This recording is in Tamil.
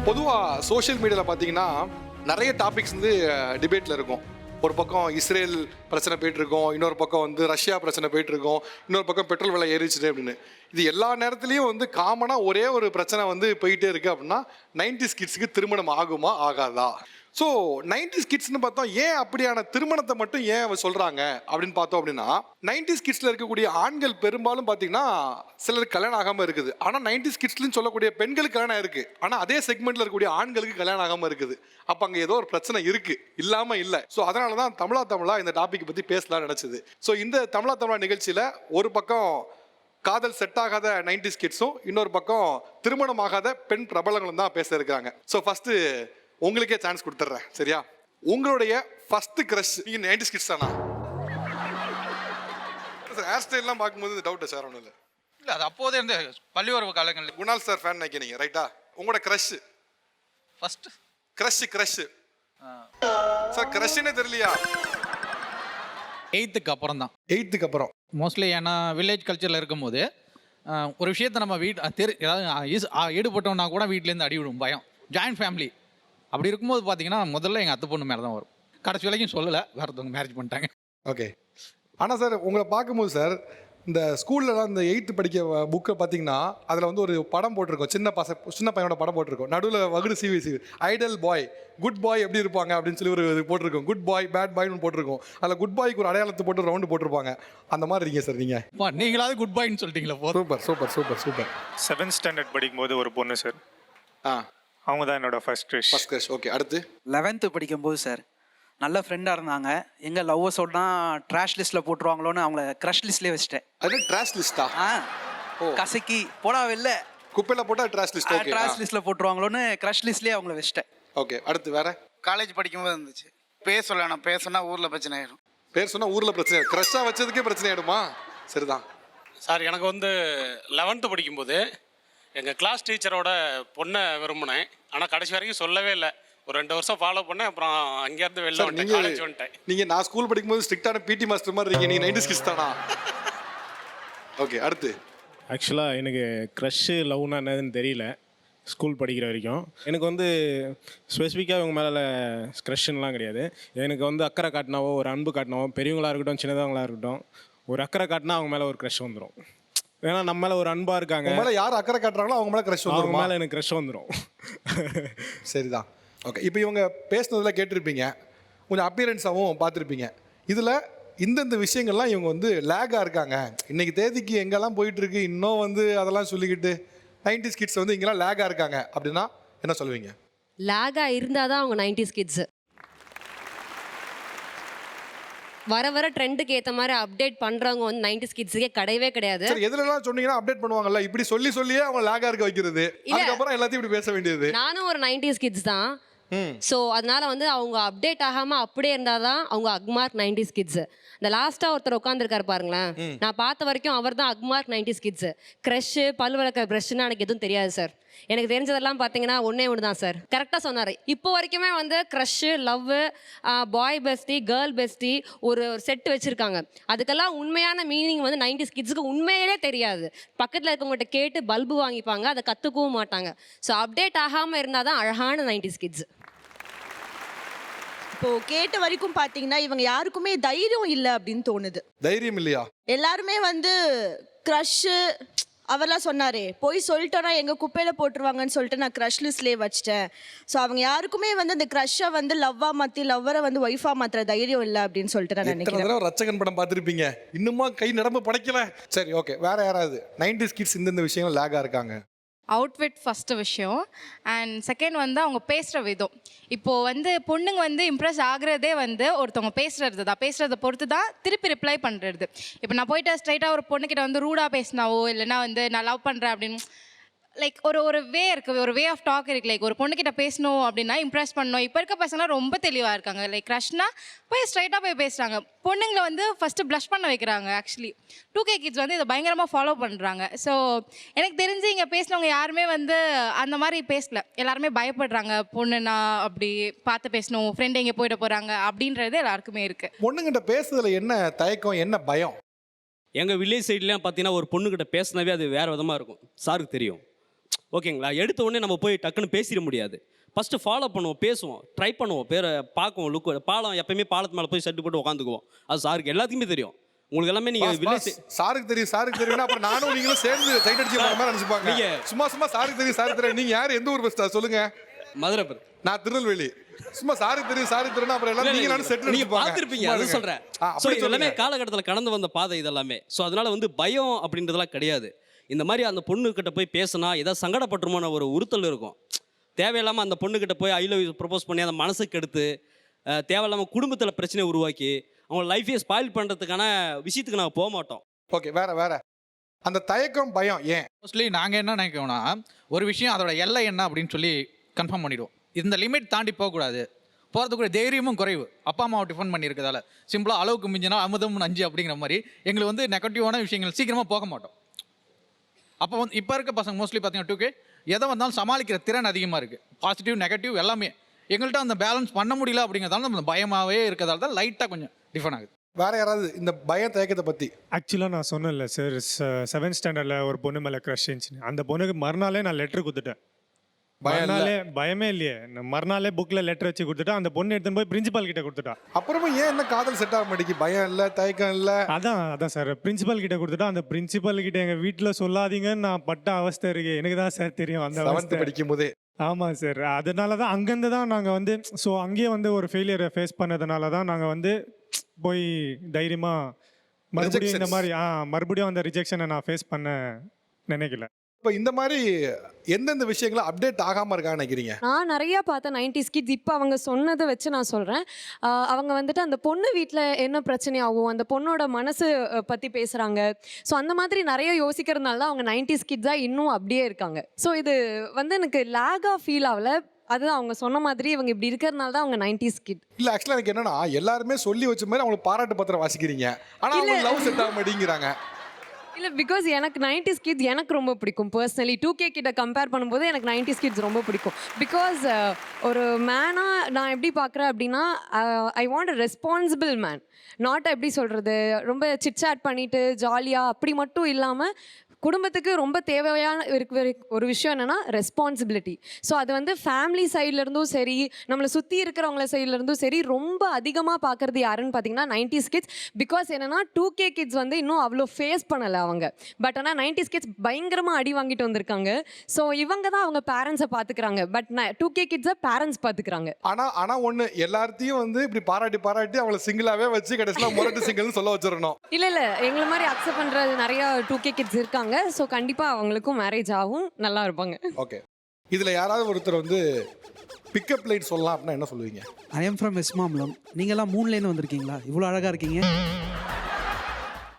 பொதுவாக சோஷியல் மீடியாவில் பார்த்தீங்கன்னா நிறைய டாபிக்ஸ் வந்து டிபேட்டில் இருக்கும். ஒரு பக்கம் இஸ்ரேல் பிரச்சனை போயிட்டு இருக்கோம், இன்னொரு பக்கம் வந்து ரஷ்யா பிரச்சனை போயிட்டு இருக்கோம், இன்னொரு பக்கம் பெட்ரோல் விலை ஏறிச்சுட்டு அப்படின்னு. இது எல்லா நேரத்துலையும் வந்து காமனாக ஒரே ஒரு பிரச்சனை வந்து போயிட்டே இருக்கு அப்படின்னா 90s கிட்ஸுக்கு திருமணம் ஆகுமா ஆகாதா? ஸோ 90s கிட்ஸ்னு பார்த்தோம், ஏன் அப்படியான திருமணத்தை மட்டும் ஏன் சொல்கிறாங்க அப்படின்னு பார்த்தோம் அப்படின்னா 90s கிட்ஸில் இருக்கக்கூடிய ஆண்கள் பெரும்பாலும் பார்த்தீங்கன்னா சிலருக்கு கல்யாணம் ஆகாமல் இருக்குது. ஆனால் 90s கிட்ஸ்லன்னு சொல்லக்கூடிய பெண்களுக்கு கல்யாணம் இருக்குது, ஆனால் அதே செக்மெண்ட்டில் இருக்கக்கூடிய ஆண்களுக்கு கல்யாணம் ஆகாமல் இருக்குது. அப்போ அங்கே ஏதோ ஒரு பிரச்சனை இருக்குது, இல்லாமல் இல்லை. ஸோ அதனால தான் தமிழா இந்த டாபிக் பற்றி பேசலாம்னு நினச்சிது. ஸோ இந்த தமிழா நிகழ்ச்சியில் ஒரு பக்கம் காதல் செட் ஆகாத 90s கிட்ஸும், இன்னொரு பக்கம் திருமணமாகாத பெண் பிரபலங்களும் தான் பேச இருக்கிறாங்க. ஸோ ஃபஸ்ட்டு உங்களுக்கே சான்ஸ் கொடுத்துட்றேன், சரியா? உங்களுடைய ஃபர்ஸ்ட் கிரஷ் நீங்கள் 90s கிட்ஸ் தானா? ஹேர் ஸ்டைல்லாம் பார்க்கும்போது டவுட் சார் ஒன்றும் இல்லை. இல்லை, அது அப்போதே இருந்த பள்ளிவரவு காலங்களில். குணால் சார் ஃபேன் நினைக்கிறீங்க, ரைட்டா? உங்களோட கிரஷ் ஃபர்ஸ்ட் கிரஷ் சார், கிரஷ்னே தெரியலையா? 8th அப்புறம் தான். 8th அப்புறம் மோஸ்ட்லி ஏன்னா வில்லேஜ் கல்ச்சரில் இருக்கும்போது ஒரு விஷயத்தை நம்ம ஏதாவது ஈடுபட்டோம்னா கூட வீட்டிலேருந்து அடி விடும் பயம். ஜாயின்ட் ஃபேமிலி அப்படி இருக்கும்போது பார்த்தீங்கன்னா முதல்ல எங்கள் அத்தை பொண்ணு மேலே தான் வரும். கடைசி வரைக்கும் சொல்லலை, வேறத்தவங்க மேரேஜ் பண்ணிட்டாங்க. ஓகே. ஆனால் சார் உங்களை பார்க்கும்போது சார், இந்த ஸ்கூல்லலாம் இந்த 8th படிக்க புக்கை பார்த்தீங்கன்னா அதில் வந்து ஒரு படம் போட்டிருக்கோம், சின்ன பையனோட படம் போட்டிருக்கோம். நடுவில் வகுடு சிவி ஐடல் பாய் குட் பாய் எப்படி இருப்பாங்க அப்படின்னு சொல்லி ஒரு இது போட்டிருக்கோம். குட் பாய் பேட் பாய்னு போட்டிருக்கோம். அதில் குட் பாய்க்கு ஒரு அடையாளத்தை போட்டு ரவுண்டு போட்டிருப்பாங்க. அந்த மாதிரி இருக்கீங்க சார் நீங்கள். நீங்களாவது குட் பாய்ன்னு சொல்லிட்டீங்களா? Super super super super. 7th standard படிக்கும்போது ஒரு பொண்ணு சார், அவங்க தான் என்னோட ஃபர்ஸ்ட் கிரஷ். ஓகே, அடுத்து 11th படிக்கும்போது சார் நல்ல ஃப்ரெண்டாக இருந்தாங்க. எங்கள் லவ்வர்ஸோடனா ட்ராஷ் லிஸ்ட்டில் போட்டுருவாங்களோன்னு அவங்கள க்ரஷ் லிஸ்ட்லேயே வச்சுட்டேன். அது ட்ராஷ் லிஸ்ட்டா? கசக்கி போடா வெளில குப்பையில் போட்டால் ட்ராஷ் லிஸ்ட். ஓகே, ட்ராஷ் லிஸ்ட்டில் போட்டுருவாங்களோன்னு க்ரஷ் லிஸ்ட்லேயே அவங்கள வச்சுட்டேன். ஓகே, அடுத்து வேற? காலேஜ் படிக்கும்போது இருந்துச்சு. பேர் சொல்லணும், பேர் சொன்னால் ஊரில் பிரச்சனை ஆயிடும். பேர் சொன்னால் ஊரில் பிரச்சனை, க்ரஷ்ஷாக வச்சதுக்கே பிரச்சனை ஆகிடுமா? சரிதான் சார். எனக்கு வந்து 11th படிக்கும்போது எங்கள் கிளாஸ் டீச்சரோட பொண்ணை விரும்பினேன். ஆனால் கடைசி வரைக்கும் சொல்லவே இல்லை. ஒரு 2 வருஷம் ஃபாலோ பண்ணேன், அப்புறம் அங்கேருந்து வெளில வந்துட்டேன், காலேஜ் வந்துட்டேன். நீங்கள் நான் ஸ்கூல் படிக்கும்போது ஸ்ட்ரிக்டான பிடி மாஸ்டர் மாதிரி இருக்கீங்க. நீங்கள் 90s கிட்ஸ் தானா? ஓகே, அடுத்து? ஆக்சுவலாக எனக்கு க்ரஷ்ஷு லவ்னா என்னதுன்னு தெரியல ஸ்கூல் படிக்கிற வரைக்கும். எனக்கு வந்து ஸ்பெசிஃபிக்காக இவங்க மேலே க்ரஷ்ஷுன்னெலாம் கிடையாது. எனக்கு வந்து அக்கறை காட்டினாவோ ஒரு அன்பு காட்டினாவோ, பெரியவங்களாக இருக்கட்டும் சின்னதவங்களாக இருக்கட்டும், ஒரு அக்கறை காட்டினா அவங்க மேலே ஒரு க்ரஷ் வந்துடும். ஏன்னா நம்ம மேலே ஒரு அன்பாக இருக்காங்க, மேலே யார் அக்கறை காட்டுறாங்களோ அவங்க மேலே க்ரஷ் வந்துடும். மேலே எனக்கு க்ரஷ் வந்துடும். சரிதான். ஓகே, இப்போ இவங்க பேசுனதில் கேட்டிருப்பீங்க, கொஞ்சம் அப்பியரன்ஸாகவும் பார்த்துருப்பீங்க. இதில் இந்தந்த விஷயங்கள்லாம் இவங்க வந்து லேக்காக இருக்காங்க, இன்றைக்கி தேதிக்கு எங்கெல்லாம் போயிட்டுருக்கு, இன்னும் வந்து அதெல்லாம் சொல்லிக்கிட்டு 90s கிட்ஸ் வந்து இங்கெல்லாம் லேக்காக இருக்காங்க அப்படின்னா என்ன சொல்லுவீங்க? லேக்காக இருந்தால் தான் அவங்க 90s கிட்ஸு. வர ட்ரெண்டுக்கு ஏற்ற மாதிரி அப்டேட் பண்ணுறவங்க வந்து 90s கிட்ஸுக்கே கிடையவே கிடையாது. சரி, எதுலலாம் சொன்னீங்கன்னா அப்டேட் பண்ணுவாங்கல்ல, இப்படி சொல்லியே அவங்க லேக்காக இருக்க வைக்கிறது, அதுக்கப்புறம் எல்லாத்தையும் இப்படி பேச வேண்டியது. நானும் ஒரு 90s கிட்ஸ் தான். ஸோ அதனால வந்து அவங்க அப்டேட் ஆகாமல் அப்படியே இருந்தால் தான் அவங்க அக்மார்க் 90s கிட்ஸு. இந்த லாஸ்ட்டாக ஒருத்தர் உட்காந்துருக்காரு பாருங்களேன், நான் பார்த்த வரைக்கும் அவர் தான் அக்மார்க் 90s கிட்ஸு. க்ரஷ்ஷு பல் வளர்க்குற ப்ரஷ்ஷுன்னு எனக்கு எதுவும் தெரியாது சார். எனக்கு தெரிஞ்சதெல்லாம் பார்த்தீங்கன்னா ஒன்றே தான் சார். கரெக்டாக சொன்னார். இப்போ வரைக்குமே வந்து crush, love, boy bestie, girl bestie ஒரு செட்டு வச்சுருக்காங்க. அதுக்கெல்லாம் உண்மையான மீனிங் வந்து 90s கிட்ஸுக்கு உண்மையிலே தெரியாது. பக்கத்தில் இருக்கவங்ககிட்ட கேட்டு பல்பு வாங்கிப்பாங்க, அதை கற்றுக்கவும் மாட்டாங்க. ஸோ அப்டேட் ஆகாமல் இருந்தால் தான் அழகான 90s கிட்ஸு. இப்போ கேட்ட வரைக்கும் பாத்தீங்கன்னா இவங்க யாருக்குமே தைரியம் இல்லை அப்படின்னு தோணுது. தைரியம் இல்லையா? எல்லாருமே வந்து க்ரஷ் அவர்லாம் சொன்னாரே, போய் சொல்லிட்டோன்னா எங்க குப்பையில போட்டுருவாங்கன்னு சொல்லிட்டு நான் க்ரஷ் லிஸ்ட்லேயே வச்சுட்டேன். ஸோ அவங்க யாருக்குமே வந்து அந்த க்ரஷ்ஷை வந்து லவ்வா மாற்றி லவ்வரை வந்து ஒய்ஃபா மாத்திர தைரியம் இல்லை அப்படின்னு சொல்லிட்டு நான் நினைக்கிறேன். ரச்சகன் படம் பார்த்துருப்பீங்க, இன்னுமா கை நடம்பு படைக்கல. சரி, ஓகே, வேற யாராவது 90s கிட்ஸ் இந்த விஷயங்கள் லேக்காக இருக்காங்க? அவுட்ஃபிட் ஃபஸ்ட்டு விஷயம். அண்ட் செகண்ட் வந்து அவங்க பேசுகிற விதம். இப்போது வந்து பொண்ணுங்க வந்து இம்ப்ரெஸ் ஆகுறதே வந்து ஒருத்தவங்க பேசுகிறத பொறுத்து தான் திருப்பி ரிப்ளை பண்ணுறது. இப்போ நான் போயிட்டு ஸ்ட்ரைட்டாக ஒரு பொண்ணுக்கிட்ட வந்து ரூடாக பேசினாவோ இல்லைனா வந்து நான் லவ் பண்ணுறேன் அப்படின்னு லைக் ஒரு வே இருக்குது, ஒரு வே ஆஃப் டாக் இருக்குது. லைக் ஒரு பொண்ணுக்கிட்ட பேசணும் அப்படின்னா இம்ப்ரெஸ் பண்ணணும். இப்போ இருக்க பசங்களாம் ரொம்ப தெளிவாக இருக்காங்க. லைக் க்ரஷ்னா போய் ஸ்ட்ரைட்டாக போய் பேசுகிறாங்க. பொண்ணுங்களை வந்து ஃபஸ்ட்டு ப்ளஷ் பண்ண வைக்கிறாங்க. ஆக்சுவலி 2K கிட்ஸ் வந்து இதை பயங்கரமாக ஃபாலோ பண்ணுறாங்க. ஸோ எனக்கு தெரிஞ்சு இங்கே பேசினவங்க யாருமே வந்து அந்த மாதிரி பேசலை. எல்லாருமே பயப்படுறாங்க, பொண்ணுன்னா அப்படி பார்த்து பேசணும், ஃப்ரெண்டு எங்கே போயிட போகிறாங்க அப்படின்றது எல்லாருக்குமே இருக்குது. பொண்ணுங்கிட்ட பேசுறதுல என்ன தயக்கம், என்ன பயம்? எங்கள் வில்லேஜ் சைட்லாம் பார்த்தீங்கன்னா ஒரு பொண்ணுக்கிட்ட பேசினாவே அது வேறு விதமாக இருக்கும். சாருக்கு தெரியும். ஓகேங்களா? எடுத்த உடனே நம்ம போய் டக்குன்னு பேசிட முடியாது. ஃபஸ்ட்டு ஃபாலோ பண்ணுவோம், பேசுவோம், ட்ரை பண்ணுவோம், பேரை பார்க்குவோம், லுக். பாலம் எப்பயுமே பாலத்து மேலே போய் செட்டு போட்டு உட்காந்துக்குவோம். அது சாருக்கு எல்லாத்துக்குமே தெரியும். உங்களுக்கு எல்லாமே நீங்கள் வில்லேஜ் சாருக்கு தெரியும் அப்புறம் நானும் நீங்களும் சேர்ந்து சைட் அடிச்சு போற மாதிரி நினைச்சுப்பாங்க. சும்மா சாருக்கு தெரியும். நீங்க யார், எந்த ஊர் பஸ்டா சொல்லுங்க? மதுரை. நான் திருநெல்வேலி. சும்மா சாருக்கு தெரியும் அப்புறம் எல்லாம் நீங்க நானும் செட் நீங்க பார்த்துருப்பீங்க, அது சொல்றேன். ஸோ எல்லாமே காலகட்டத்தில் கடந்து வந்த பாதை இதெல்லாமே. ஸோ அதனால வந்து பயம் அப்படின்றதெல்லாம் கிடையாது. இந்த மாதிரி அந்த பொண்ணுக்கிட்ட போய் பேசினா ஏதாவது சங்கடப்பட்டுருமான ஒரு உறுத்தல் இருக்கும். தேவையில்லாமல் அந்த பொண்ணுக்கிட்ட போய் ஐ லவ் யூ ப்ரப்போஸ் பண்ணி அந்த மனசுக்கு எடுத்து தேவையில்லாமல் குடும்பத்தில் பிரச்சனை உருவாக்கி அவங்க லைஃபையே ஸ்பாயில் பண்ணுறதுக்கான விஷயத்துக்கு நாங்கள் போக மாட்டோம். ஓகே, வேற அந்த தயக்கம் பயம் ஏன்? மோஸ்ட்லி நாங்கள் என்ன நினைக்கிறோம்னா, ஒரு விஷயம் அதோட எல்லை என்ன அப்படின்னு சொல்லி கன்ஃபார்ம் பண்ணிடுவோம். இந்த லிமிட் தாண்டி போகக்கூடாது. போகிறதுக்குரிய தைரியமும் குறைவு. அப்பா அம்மாவை டிஃபன் பண்ணியிருக்கிறதால சிம்பிளாக அளவுக்கு மிஞ்சினா அமுதம் நஞ்சு அப்படிங்கிற மாதிரி எங்களுக்கு வந்து நெகட்டிவான விஷயங்கள் சீக்கிரமாக போக மாட்டோம். அப்போ வந்து இப்போ இருக்க பசங்க மோஸ்ட்லி பார்த்தீங்கன்னா 2K எதை வந்தாலும் சமாளிக்கிற திறன் அதிகமாக இருக்குது. பாசிட்டிவ் நெகட்டிவ் எல்லாமே எங்கள்கிட்ட அந்த பேலன்ஸ் பண்ண முடியல அப்படிங்கிறதால நம்ம பயமாகவே இருக்கிறதால தான் லைட்டாக கொஞ்சம் டிஃபன் ஆகுது. வேற யாராவது இந்த பய தயக்கத்தை பற்றி? ஆக்சுவலாக நான் சொன்னேன்ல சார், 7th ஸ்டாண்டர்டில் ஒரு பொண்ணு மேலே க்ரஷ் இருந்துச்சு. அந்த பொண்ணுக்கு மறுநாளே நான் லெட்டர் கொடுத்துட்டேன். பயமே இல்லையே. மறுநாளே புக்கில் லெட்டர் வச்சு கொடுத்துட்டா. அந்த பொண்ணு எடுத்துன்னு போய் பிரின்சிபால் கிட்ட கொடுத்துட்டா. அப்புறமா ஏன் என்ன காதல் செட் ஆக மாட்டேங்குது? பயம் இல்லை, தயக்கம் இல்லை. அதான் சார், பிரின்சிபால் கிட்ட கொடுத்துட்டா. அந்த பிரின்சிபால் கிட்ட எங்கள் வீட்டில் சொல்லாதீங்கன்னு நான் பட்ட அவஸ்தை இருக்கு. எனக்கு தான் சார் தெரியும் அந்த அவஸ்தை படிக்கும் போதே. ஆமாம் சார், அதனால தான் அங்கேருந்து தான் நாங்கள் வந்து ஸோ அங்கேயே வந்து ஒரு ஃபெயிலியரை ஃபேஸ் பண்ணதுனால தான் நாங்கள் வந்து போய் தைரியமாக மறுபடியும் இந்த மாதிரி மறுபடியும் அந்த ரிஜெக்ஷனை நான் ஃபேஸ் பண்ண நினைக்கல. இப்போ இந்த மாதிரி எந்தெந்த விஷயங்களை அப்டேட் ஆகாமல் இருக்கான்னு நினைக்கிறீங்க? நான் நிறைய பார்த்தேன் 90s கிட்ஸ். இப்போ அவங்க சொன்னதை வச்சு நான் சொல்கிறேன். அவங்க வந்துட்டு அந்த பொண்ணு வீட்டில் என்ன பிரச்சனை ஆகும், அந்த பொண்ணோட மனசு பற்றி பேசுகிறாங்க. ஸோ அந்த மாதிரி நிறைய யோசிக்கிறதுனால தான் அவங்க 90s கிட்ஸாக இன்னும் அப்படியே இருக்காங்க. ஸோ இது வந்து எனக்கு லேகாக ஃபீல் ஆகல. அதுதான் அவங்க சொன்ன மாதிரி இவங்க இப்படி இருக்கிறதுனால தான் அவங்க 90s கிட். இல்லை, ஆக்சுவலாக எனக்கு என்னன்னா, எல்லாருமே சொல்லி வச்ச மாதிரி அவங்களுக்கு பாராட்டு பத்திரம் வாசிக்கிறீங்க, ஆனால் அவங்க லவ் செட் ஆக மாட்டேங்கிறாங்க. இல்லை, பிகாஸ் எனக்கு 90s கிட்ஸ் எனக்கு ரொம்ப பிடிக்கும் பர்சனலி. 2K கிட்ட கம்பேர் பண்ணும்போது எனக்கு 90s கிட்ஸ் ரொம்ப பிடிக்கும். பிகாஸ் ஒரு மேனாக நான் எப்படி பார்க்குறேன் அப்படின்னா, I want a responsible man. Not எப்படி சொல்கிறது, ரொம்ப சிட்சாட் பண்ணிவிட்டு ஜாலியாக அப்படி மட்டும் இல்லாமல் குடும்பத்துக்கு ரொம்ப தேவையான இருக்கிற ஒரு விஷயம் என்னென்னா ரெஸ்பான்சிபிலிட்டி. ஸோ அது வந்து ஃபேமிலி சைட்லேருந்தும் சரி, நம்மளை சுற்றி இருக்கிறவங்கள சைட்லேருந்தும் சரி, ரொம்ப அதிகமாக பார்க்குறது யாருன்னு பார்த்தீங்கன்னா 90s கிட்ஸ். பிகாஸ் என்னென்னா 2K கிட்ஸ் வந்து இன்னும் அவ்வளோ ஃபேஸ் பண்ணலை அவங்க. பட் ஆனால் 90s கிட்ஸ் பயங்கரமாக அடி வாங்கிட்டு வந்திருக்காங்க. ஸோ இவங்க தான் அவங்க பேரண்ட்ஸை பார்த்துக்கிறாங்க. பட் 2K கிட்ஸை பேரண்ட்ஸ் பார்த்துக்கிறாங்க. ஆனால் ஒன்று, எல்லாத்தையும் வந்து இப்படி பாராட்டி அவங்கள சிங்கிளாகவே வச்சு கடைசியில் முரட்டு சிங்கிள்னு சொல்ல வச்சிடணும். இல்லை, எங்களை மாதிரி அக்செப்ட் பண்ணுறது நிறையா 2K கிட்ஸ் இருக்காங்க. ஸோ கண்டிப்பாக அவங்களுக்கும் மேரேஜ் ஆகும், நல்லா இருப்பாங்க. ஓகே, இதில் யாராவது ஒருத்தர் வந்து பிக்கப் லைன் சொல்லலாம் அப்படின்னா என்ன சொல்லுவீங்க? I am from west Mambalam. நீங்கள்லாம் 3லேருந்து வந்திருக்கீங்களா? இவ்வளோ அழகாக இருக்கீங்க.